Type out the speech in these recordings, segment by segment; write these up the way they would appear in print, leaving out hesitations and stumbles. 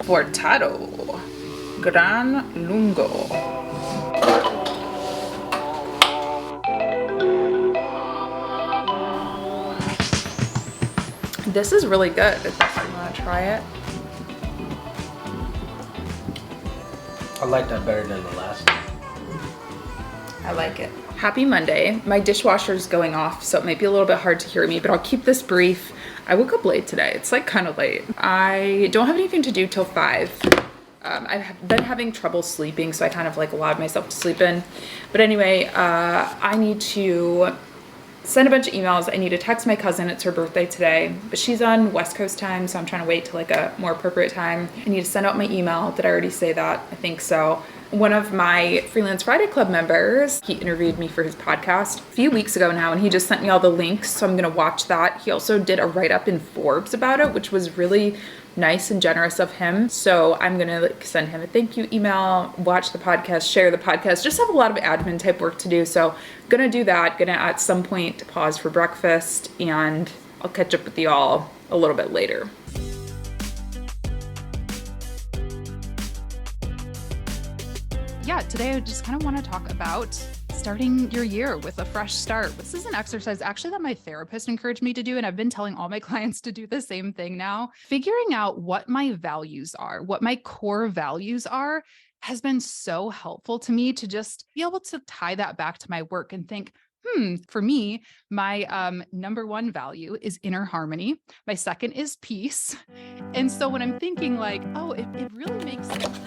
Cortado Gran Lungo. This is really good. If you want to try it. I like that better than the last one. I like it. Happy Monday. My dishwasher's going off, so it might be a little bit hard to hear me, but I'll keep this brief. I woke up late today. It's like kind of late. I don't have anything to do till 5. I've been having trouble sleeping, so I kind of like allowed myself to sleep in. But anyway, I need to send a bunch of emails. I need to text my cousin. It's her birthday today, but she's on West Coast time, so I'm trying to wait till like a more appropriate time. I need to send out my email. Did I already say that? I think so. One of my Freelance Friday Club members, he interviewed me for his podcast a few weeks ago now, and he just sent me all the links, so I'm gonna watch that. He also did a write-up in Forbes about it, which was really nice and generous of him. So I'm gonna like send him a thank you email, watch the podcast, share the podcast, just have a lot of admin type work to do. So gonna do that, gonna at some point pause for breakfast, and I'll catch up with y'all a little bit later. Yeah, today I just kind of want to talk about starting your year with a fresh start. This is an exercise actually that my therapist encouraged me to do, and I've been telling all my clients to do the same thing now. Figuring out what my values are, what my core values are, has been so helpful to me to just be able to tie that back to my work and think, for me, my number one value is inner harmony. My second is peace. And so when I'm thinking like, oh, it really makes sense.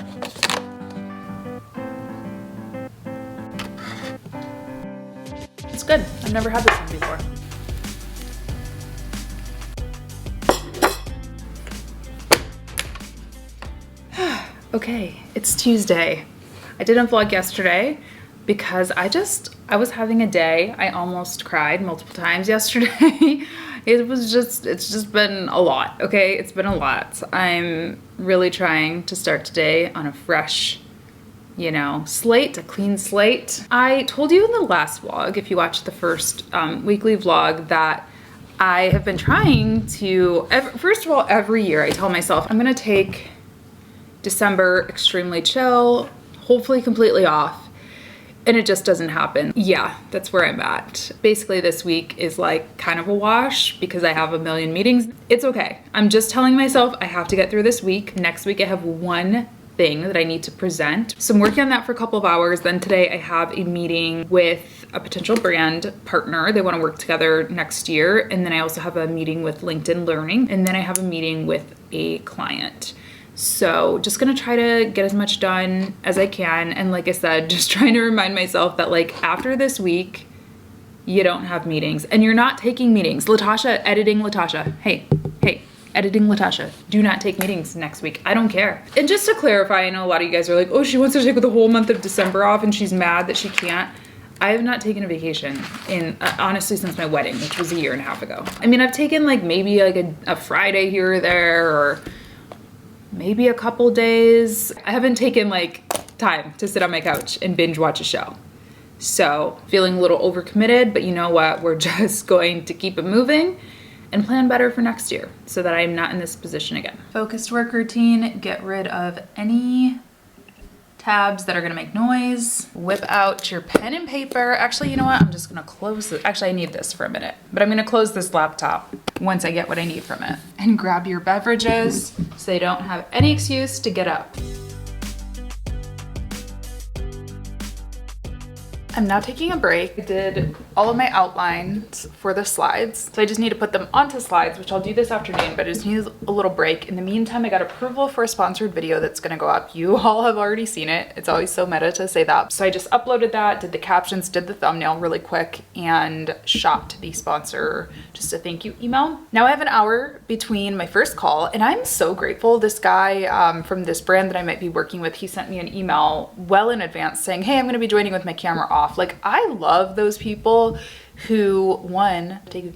It's good. I've never had this one before. Okay, it's Tuesday. I didn't vlog yesterday because I was having a day. I almost cried multiple times yesterday. It's just been a lot, okay? It's been a lot. I'm really trying to start today on a fresh slate, a clean slate. I told you in the last vlog, if you watched the first weekly vlog, that I have been trying to, first of all, every year I tell myself I'm gonna take December extremely chill, hopefully completely off, and it just doesn't happen. Yeah, that's where I'm at. Basically this week is like kind of a wash because I have a million meetings. It's okay. I'm just telling myself I have to get through this week. Next week I have one thing that I need to present. So I'm working on that for a couple of hours. Then today I have a meeting with a potential brand partner. They want to work together next year. And then I also have a meeting with LinkedIn Learning. And then I have a meeting with a client. So just gonna try to get as much done as I can. And like I said, just trying to remind myself that like after this week, you don't have meetings and you're not taking meetings. Latasha, editing Latasha. Hey. Editing Latasha, do not take meetings next week. I don't care. And just to clarify, I know a lot of you guys are like, oh, she wants to take the whole month of December off and she's mad that she can't. I have not taken a vacation in, honestly, since my wedding, which was 1.5 years ago. I mean, I've taken like maybe like a Friday here or there, or maybe a couple days. I haven't taken like time to sit on my couch and binge watch a show. So feeling a little overcommitted, but you know what? We're just going to keep it moving and plan better for next year so that I'm not in this position again. Focused work routine, get rid of any tabs that are gonna make noise. Whip out your pen and paper. Actually, you know what? I'm just gonna close it. Actually, I need this for a minute, but I'm gonna close this laptop once I get what I need from it. And grab your beverages so they don't have any excuse to get up. I'm now taking a break. I did all of my outlines for the slides. So I just need to put them onto slides, which I'll do this afternoon, but I just need a little break. In the meantime, I got approval for a sponsored video that's gonna go up. You all have already seen it. It's always so meta to say that. So I just uploaded that, did the captions, did the thumbnail really quick, and shot the sponsor just a thank you email. Now I have an hour between my first call, and I'm so grateful. This guy from this brand that I might be working with, he sent me an email well in advance saying, hey, I'm gonna be joining with my camera off. Like, I love those people who, one, take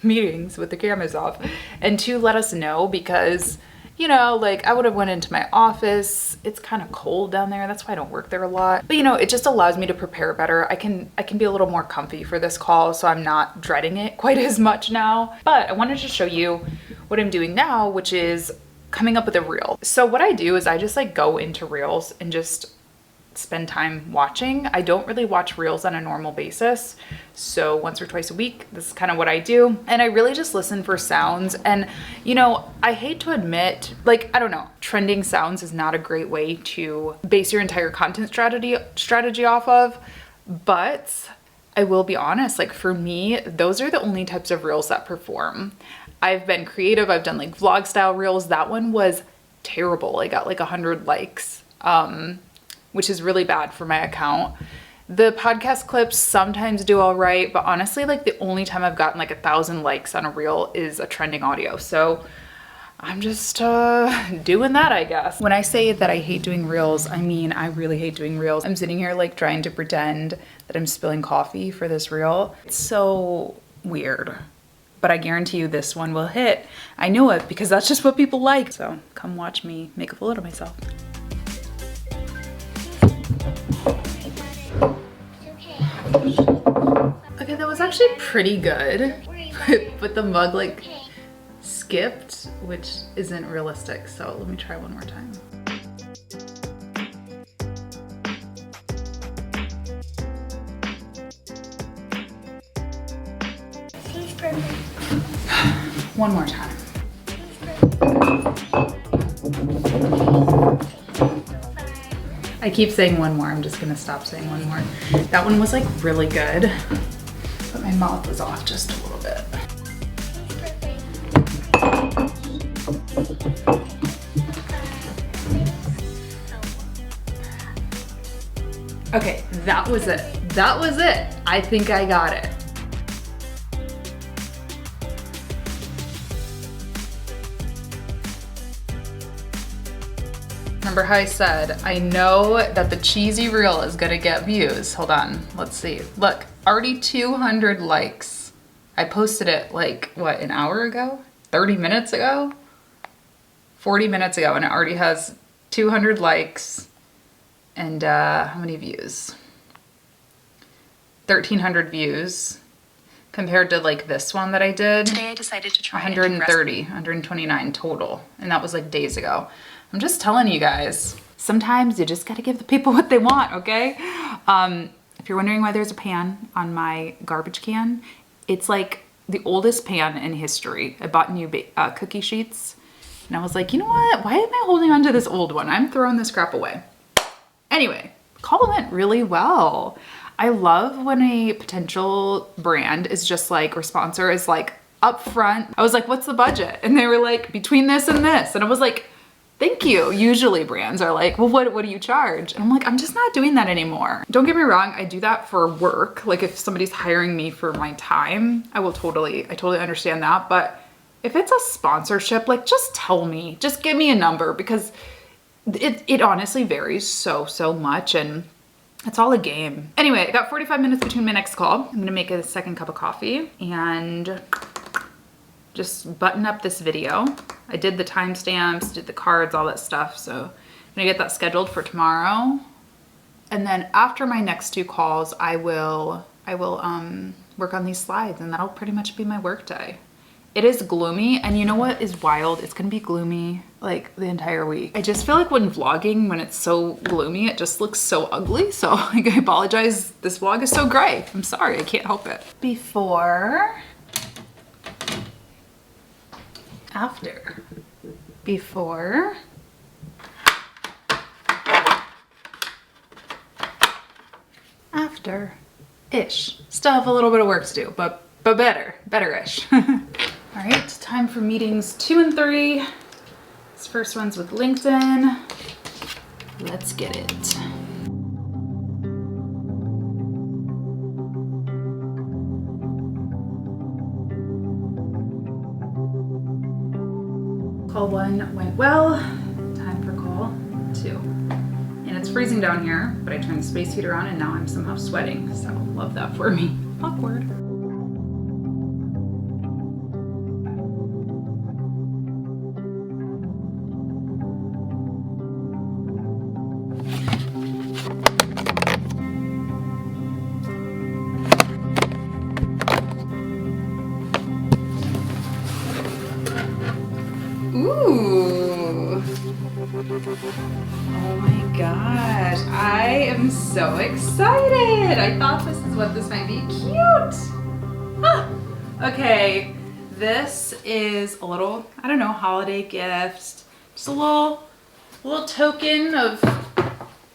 meetings with the cameras off, and two, let us know, because, you know, like, I would have went into my office. It's kind of cold down there. That's why I don't work there a lot. But, you know, it just allows me to prepare better. I can be a little more comfy for this call, so I'm not dreading it quite as much now. But I wanted to show you what I'm doing now, which is coming up with a reel. So what I do is I just like go into reels and just spend time watching. I don't really watch reels on a normal basis. So once or twice a week, this is kind of what I do. And I really just listen for sounds. And you know, I hate to admit, like, I don't know, trending sounds is not a great way to base your entire content strategy off of. But I will be honest, like for me, those are the only types of reels that perform. I've been creative. I've done like vlog style reels. That one was terrible. I got like 100 likes. Which is really bad for my account. The podcast clips sometimes do all right, but honestly, like the only time I've gotten like 1,000 likes on a reel is a trending audio. So I'm just doing that, I guess. When I say that I hate doing reels, I mean, I really hate doing reels. I'm sitting here like trying to pretend that I'm spilling coffee for this reel. It's so weird, but I guarantee you this one will hit. I know it because that's just what people like. So come watch me make a fool out of myself. Okay, that was actually pretty good, but the mug like skipped, which isn't realistic. So let me try one more time. One more time. I keep saying one more. I'm just gonna stop saying one more. That one was like really good, but my mouth was off just a little bit. Okay, that was it. That was it. I think I got it. Remember how I said, I know that the cheesy reel is gonna get views. Hold on, let's see. Look, already 200 likes. I posted it like, what, an hour ago? 30 minutes ago? 40 minutes ago, and it already has 200 likes. And how many views? 1,300 views. Compared to like this one that I did. Today I decided to try 130, 129 total. And that was like days ago. I'm just telling you guys, sometimes you just gotta give the people what they want, okay? If you're wondering why there's a pan on my garbage can, it's like the oldest pan in history. I bought new cookie sheets, and I was like, you know what? Why am I holding on to this old one? I'm throwing this crap away. Anyway, call went really well. I love when a potential brand is just like, or sponsor is like upfront. I was like, what's the budget? And they were like, between this and this. And I was like, thank you. Usually brands are like, well, what do you charge? And I'm like, I'm just not doing that anymore. Don't get me wrong. I do that for work. Like if somebody's hiring me for my time, I totally understand that. But if it's a sponsorship, like just tell me, just give me a number, because it honestly varies so much, and it's all a game. Anyway, I got 45 minutes between my next call. I'm gonna make a second cup of coffee and just button up this video. I did the timestamps, did the cards, all that stuff. So I'm gonna get that scheduled for tomorrow. And then after my next two calls, I will work on these slides, and that'll pretty much be my work day. It is gloomy, and you know what is wild? It's gonna be gloomy like the entire week. I just feel like when vlogging, when it's so gloomy, it just looks so ugly. So like, I apologize, this vlog is so gray. I'm sorry, I can't help it. Before, after, before, after-ish. Still have a little bit of work to do, but better-ish. All right, time for meetings 2 and 3. This first one's with LinkedIn. Let's get it. Call 1 went well. Time for call 2. And it's freezing down here, but I turned the space heater on and now I'm somehow sweating. So love that for me. Awkward. Ooh, Oh my gosh, I am so excited. I thought this is what this might be. Cute. Ah, okay, this is a little, I don't know, holiday gift. Just a little token of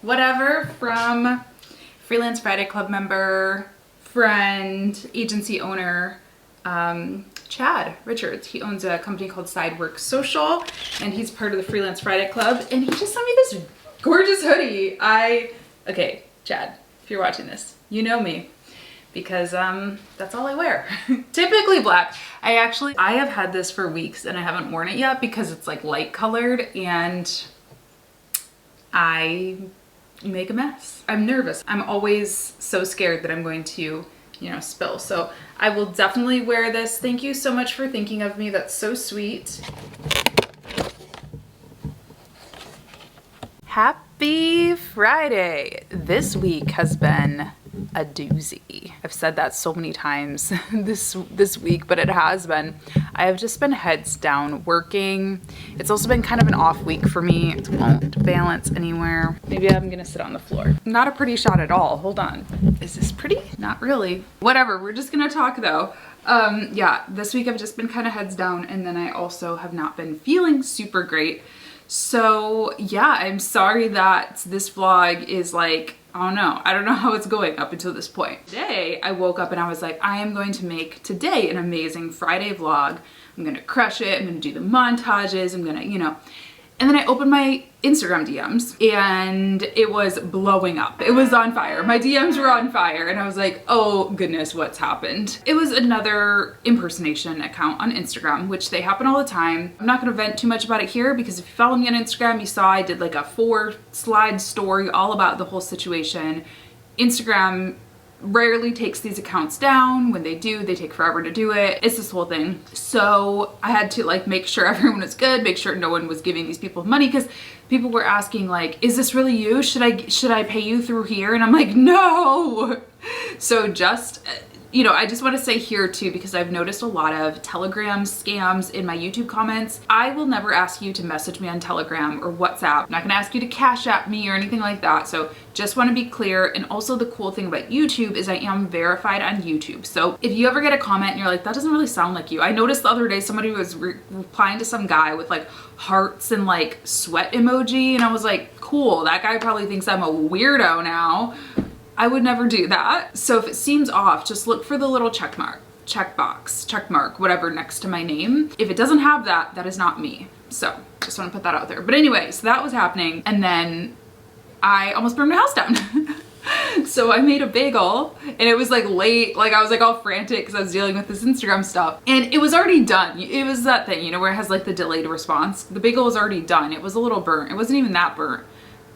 whatever from Freelance Friday Club member, friend, agency owner, Chad Richards. He owns a company called Sidework Social, and he's part of the Freelance Friday Club, and he just sent me this gorgeous hoodie. Okay, Chad, if you're watching this, you know me, because that's all I wear. Typically black. I have had this for weeks and I haven't worn it yet because it's like light colored and I make a mess. I'm nervous. I'm always so scared that I'm going to, you know, spill. So I will definitely wear this. Thank you so much for thinking of me. That's so sweet. Happy Friday. This week has been a doozy. I've said that so many times this week, but it has been. I have just been heads down working. It's also been kind of an off week for me. It won't balance anywhere. Maybe I'm gonna sit on the floor. Not a pretty shot at all. Hold on. Is this pretty? Not really. Whatever, we're just gonna talk though. Yeah, this week I've just been kind of heads down, and then I also have not been feeling super great. So yeah, I'm sorry that this vlog is like, I don't know how it's going up until this point. Today, I woke up and I was like, I am going to make today an amazing Friday vlog. I'm gonna crush it. I'm gonna do the montages. I'm gonna, you know. And then I opened my Instagram DMs and it was blowing up. It was on fire. My DMs were on fire and I was like, oh goodness, what's happened? It was another impersonation account on Instagram, which they happen all the time. I'm not gonna vent too much about it here because if you follow me on Instagram, you saw I did like a 4-slide story all about the whole situation. Instagram rarely takes these accounts down. When they do, they take forever to do it. It's this whole thing. So I had to like make sure everyone was good, make sure no one was giving these people money, because people were asking like, is this really you? Should I pay you through here? And I'm like, no. So just, you know, I just want to say here too, because I've noticed a lot of Telegram scams in my YouTube comments. I will never ask you to message me on Telegram or WhatsApp. I'm not going to ask you to Cash App me or anything like that. So just want to be clear. And also the cool thing about YouTube is I am verified on YouTube. So if you ever get a comment and you're like, that doesn't really sound like you. I noticed the other day somebody was replying to some guy with like hearts and like sweat emoji. And I was like, cool, that guy probably thinks I'm a weirdo now. I would never do that. So if it seems off, just look for the little check mark, whatever next to my name. If it doesn't have that, that is not me. So just want to put that out there. But anyway, so that was happening. And then I almost burned my house down. So I made a bagel and it was like late. Like I was like all frantic because I was dealing with this Instagram stuff and it was already done. It was that thing, you know, where it has like the delayed response. The bagel was already done. It was a little burnt. It wasn't even that burnt.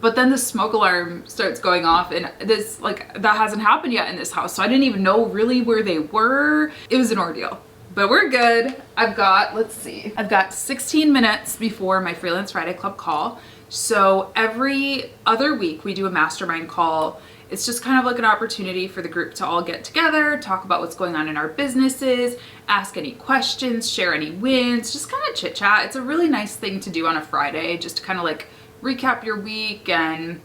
But then the smoke alarm starts going off and this, like, that hasn't happened yet in this house. So I didn't even know really where they were. It was an ordeal, but we're good. I've got, let's see, I've got 16 minutes before my Freelance Friday Club call. So every other week we do a mastermind call. It's just kind of like an opportunity for the group to all get together, talk about what's going on in our businesses, ask any questions, share any wins, just kind of chit chat. It's a really nice thing to do on a Friday, just to kind of like recap your week and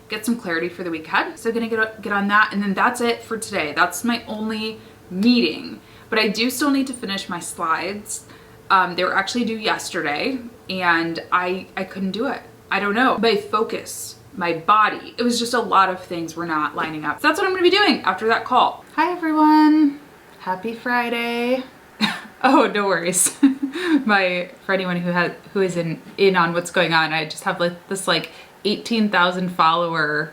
get some clarity for the week ahead. So gonna get on that, and then that's it for today. That's my only meeting, but I do still need to finish my slides. They were actually due yesterday and I couldn't do it. I don't know, my focus, my body, it was just a lot of things were not lining up. So that's what I'm gonna be doing after that call. Hi everyone, happy Friday. Oh, no worries. For anyone who is in on what's going on, I just have like this like 18,000 follower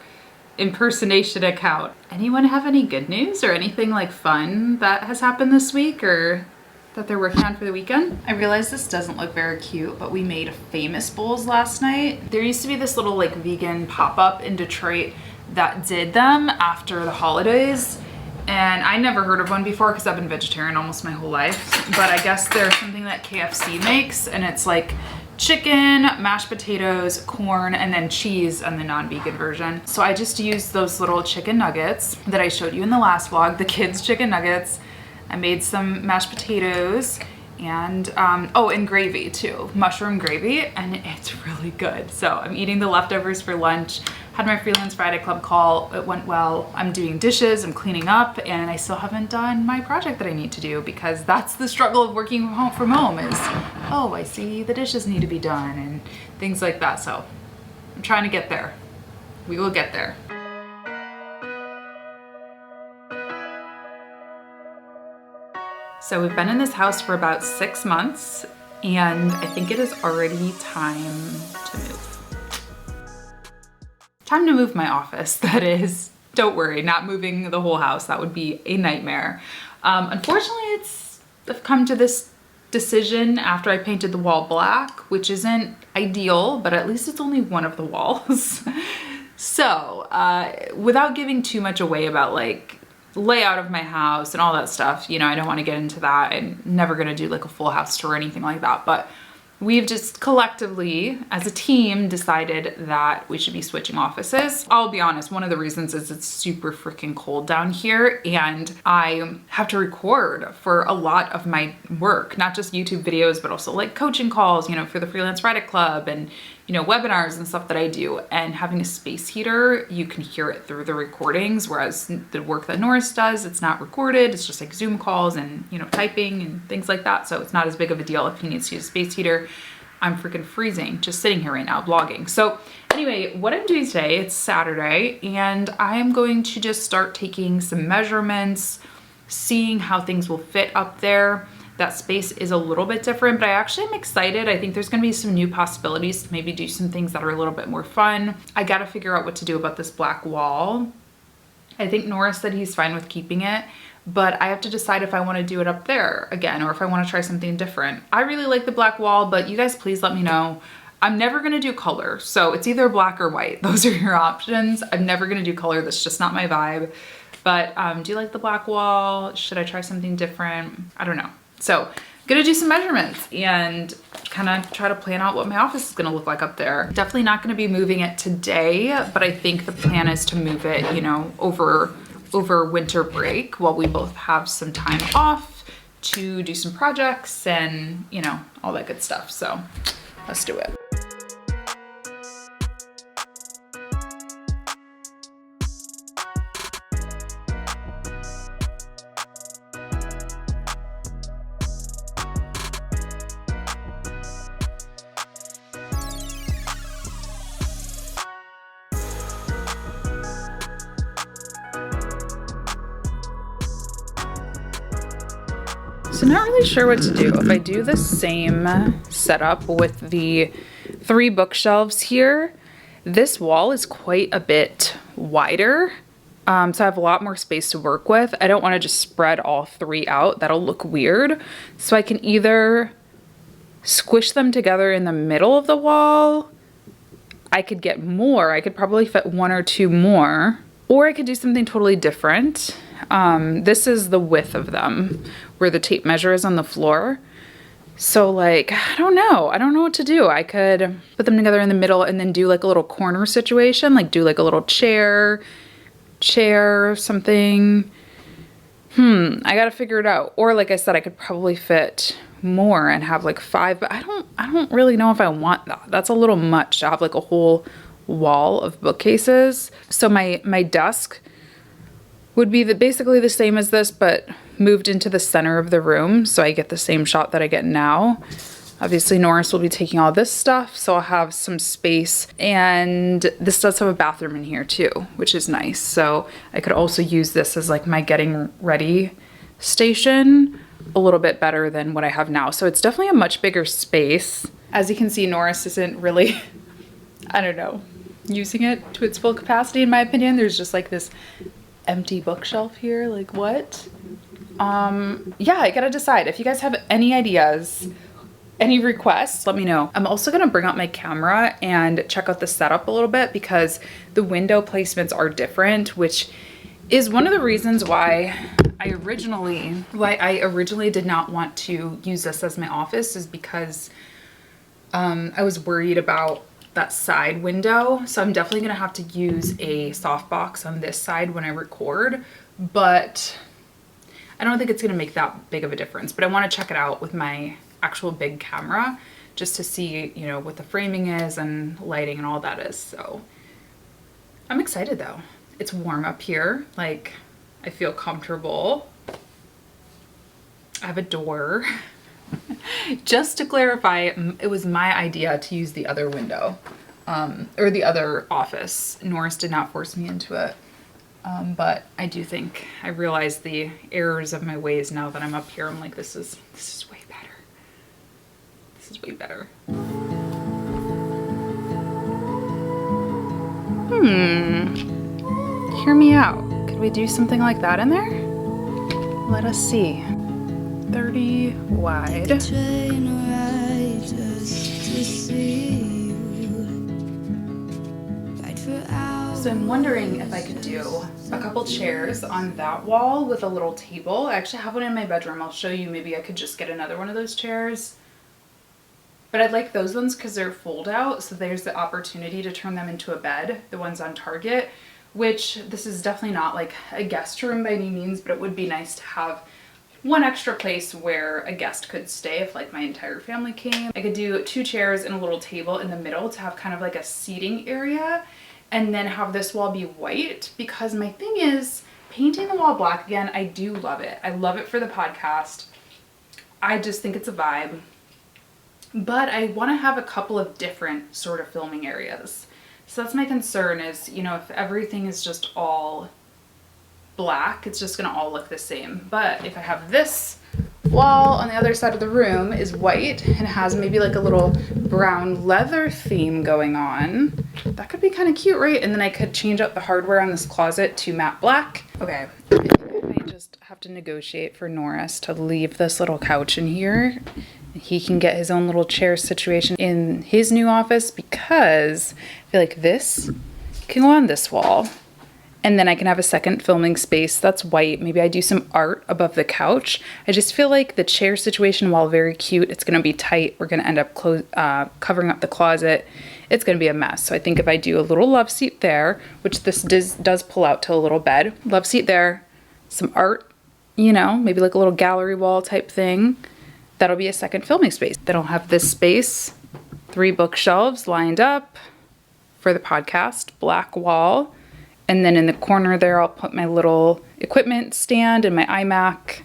impersonation account. Anyone have any good news or anything like fun that has happened this week or that they're working on for the weekend? I realize this doesn't look very cute, but we made famous bowls last night. There used to be this little like vegan pop-up in Detroit that did them after the holidays. And I never heard of one before because I've been vegetarian almost my whole life. But I guess there's something that KFC makes and it's like chicken, mashed potatoes, corn, and then cheese on the non-vegan version. So I just used those little chicken nuggets that I showed you in the last vlog, the kids' chicken nuggets. I made some mashed potatoes and oh, and gravy too, mushroom gravy, and it's really good. So I'm eating the leftovers for lunch. Had my Freelance Friday Club call, it went well. I'm doing dishes, I'm cleaning up, and I still haven't done my project that I need to do, because that's the struggle of working from home is, oh, I see the dishes need to be done and things like that. So I'm trying to get there. We will get there. So we've been in this house for about 6 months, and I think it is already time to move. Time to move my office, that is. Don't worry, not moving the whole house. That would be a nightmare. Unfortunately, I've come to this decision after I painted the wall black, which isn't ideal, but at least it's only one of the walls. So without giving too much away about like layout of my house and all that stuff, you know, I don't want to get into that. I'm never going to do like a full house tour or anything like that, but we've just collectively as a team decided that we should be switching offices. I'll be honest, one of the reasons is it's super freaking cold down here, and I have to record for a lot of my work, not just YouTube videos, but also like coaching calls, you know, for the Freelance Friday Club and, you know, webinars and stuff that I do. And having a space heater, you can hear it through the recordings, whereas the work that Norris does, it's not recorded. It's just like Zoom calls and, you know, typing and things like that. So it's not as big of a deal if he needs to use a space heater. I'm freaking freezing just sitting here right now vlogging. So anyway, what I'm doing today, it's Saturday, and I am going to just start taking some measurements, seeing how things will fit up there. That space is a little bit different, but I actually am excited. I think there's gonna be some new possibilities to maybe do some things that are a little bit more fun. I gotta figure out what to do about this black wall. I think Norris said he's fine with keeping it, but I have to decide if I wanna do it up there again or if I wanna try something different. I really like the black wall, but you guys please let me know. I'm never gonna do color, so it's either black or white. Those are your options. I'm never gonna do color, that's just not my vibe. But do you like the black wall? Should I try something different? I don't know. So gonna do some measurements and kind of try to plan out what my office is gonna look like up there. Definitely not gonna be moving it today, but I think the plan is to move it, you know, over winter break while we both have some time off to do some projects and, you know, all that good stuff. So let's do it. So not really sure what to do. If I do the same setup with the 3 bookshelves here, this wall is quite a bit wider. So I have a lot more space to work with. I don't want to just spread all 3 out. That'll look weird. So I can either squish them together in the middle of the wall. I could get more. I could probably fit 1 or 2 more. Or I could do something totally different. This is the width of them, where the tape measure is on the floor. So like, I don't know what to do. I could put them together in the middle and then do like a little corner situation, like do like a little chair or something. I gotta figure it out. Or like I said, I could probably fit more and have like 5, but I don't really know if I want that. That's a little much to have like a whole wall of bookcases. So my desk would be basically the same as this, but moved into the center of the room, so I get the same shot that I get now. Obviously Norris will be taking all this stuff, so I'll have some space, and this does have a bathroom in here too, which is nice. So I could also use this as like my getting ready station a little bit better than what I have now. So it's definitely a much bigger space. As you can see, Norris isn't really, I don't know, using it to its full capacity in my opinion. There's just like this empty bookshelf here, like what? Yeah, I gotta decide. If you guys have any ideas, any requests, let me know. I'm also gonna bring out my camera and check out the setup a little bit, because the window placements are different, which is one of the reasons why I originally did not want to use this as my office, is because I was worried about that side window. So I'm definitely gonna have to use a softbox on this side when I record, but I don't think it's gonna make that big of a difference, but I wanna check it out with my actual big camera just to see, you know, what the framing is and lighting and all that is. So I'm excited though. It's warm up here. Like, I feel comfortable. I have a door. Just to clarify, it was my idea to use the other window, or the other office. Norris did not force me into it. But I do think I realize the errors of my ways now that I'm up here. I'm like, this is way better. This is way better. Hear me out. Could we do something like that in there? Let us see. 30 wide. So I'm wondering if I could do a couple chairs on that wall with a little table. I actually have one in my bedroom. I'll show you. Maybe I could just get another one of those chairs. But I like those ones because they're fold out, so there's the opportunity to turn them into a bed, the ones on Target, which this is definitely not like a guest room by any means, but it would be nice to have one extra place where a guest could stay if like my entire family came. I could do 2 chairs and a little table in the middle to have kind of like a seating area, and then have this wall be white, because my thing is painting the wall black again. I do love it. I love it for the podcast. I just think it's a vibe. But I want to have a couple of different sort of filming areas. So that's my concern is, you know, if everything is just all black, it's just going to all look the same. But if I have this wall on the other side of the room is white and has maybe like a little brown leather theme going on, that could be kind of cute, right? And then I could change up the hardware on this closet to matte black. Okay, I think I might just have to negotiate for Norris to leave this little couch in here. He can get his own little chair situation in his new office, because I feel like this can go on this wall. And then I can have a second filming space that's white. Maybe I do some art above the couch. I just feel like the chair situation, while very cute, it's gonna be tight. We're gonna end up covering up the closet. It's gonna be a mess. So I think if I do a little love seat there, which this does pull out to a little bed, love seat there, some art, you know, maybe like a little gallery wall type thing, that'll be a second filming space. Then I'll have this space, 3 bookshelves lined up for the podcast, black wall. And then in the corner there, I'll put my little equipment stand and my iMac.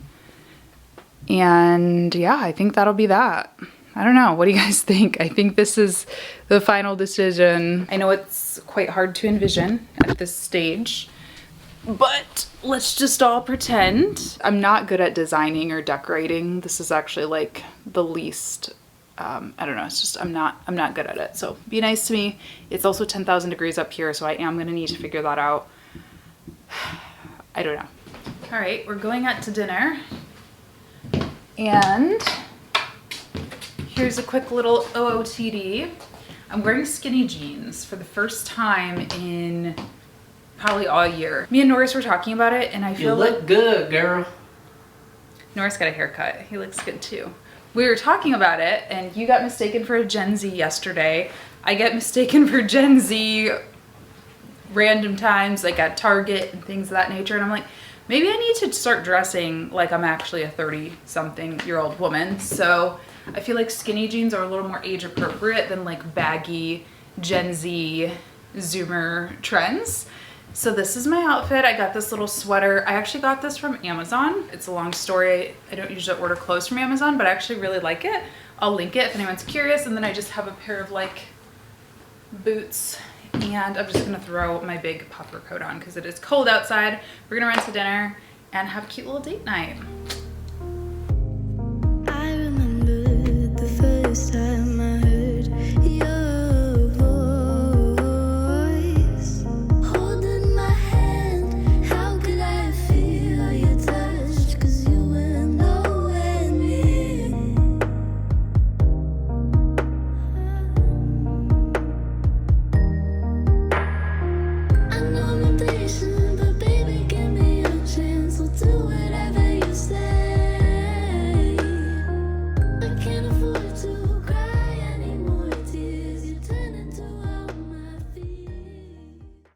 And yeah, I think that'll be that. I don't know. What do you guys think? I think this is the final decision. I know it's quite hard to envision at this stage, but let's just all pretend. I'm not good at designing or decorating. This is actually like the least, I don't know, it's just, I'm not good at it. So be nice to me. It's also 10,000 degrees up here, so I am gonna need to figure that out. I don't know. All right, we're going out to dinner. And here's a quick little OOTD. I'm wearing skinny jeans for the first time in probably all year. Me and Norris were talking about it, and I feel like— You look good, girl. Norris got a haircut. He looks good too. We were talking about it, and you got mistaken for a Gen Z yesterday. I get mistaken for Gen Z random times, like at Target and things of that nature. And I'm like, maybe I need to start dressing like I'm actually a 30-something-year-old woman. So I feel like skinny jeans are a little more age appropriate than like baggy Gen Z Zoomer trends. So this is my outfit. I got this little sweater. I actually got this from Amazon. It's a long story. I don't usually order clothes from Amazon, but I actually really like it. I'll link it if anyone's curious. And then I just have a pair of like boots, and I'm just gonna throw my big puffer coat on because it is cold outside. We're gonna run to dinner and have a cute little date night.